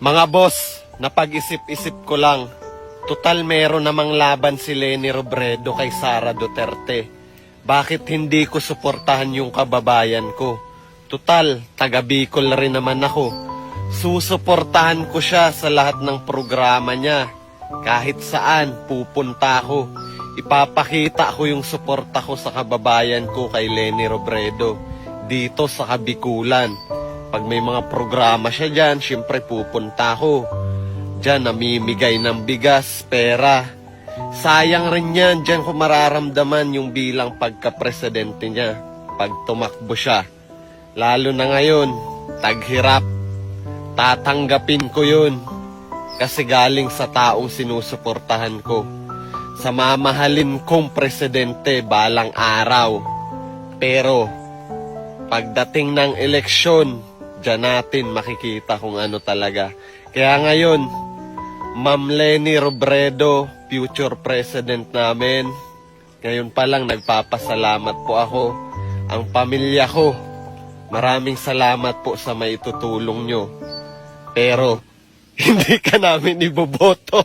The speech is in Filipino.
Mga boss, napag-isip-isip ko lang. Tutal meron namang laban si Leni Robredo kay Sara Duterte. Bakit hindi ko suportahan yung kababayan ko? Tutal, taga Bicol rin naman ako. Susuportahan ko siya sa lahat ng programa niya. Kahit saan, pupunta ako. Ipapakita ko yung suporta ko sa kababayan ko kay Leni Robredo. Dito sa Kabikulan. Pag may mga programa siya dyan, syempre pupunta ko. Dyan, namimigay ng bigas, pera. Sayang rin yan, dyan ko mararamdaman yung bilang pagka-presidente niya. Pag tumakbo siya. Lalo na ngayon, taghirap. Tatanggapin ko yun. Kasi galing sa taong sinusuportahan ko. Sa mamahalin kong presidente balang araw. Pero, pagdating ng eleksyon, dyan natin makikita kung ano talaga. Kaya ngayon, Ma'am Leni Robredo, future president namin. Ngayon pa lang nagpapasalamat po ako. Ang pamilya ko, maraming salamat po sa maitutulong nyo. Pero, hindi ka namin iboboto.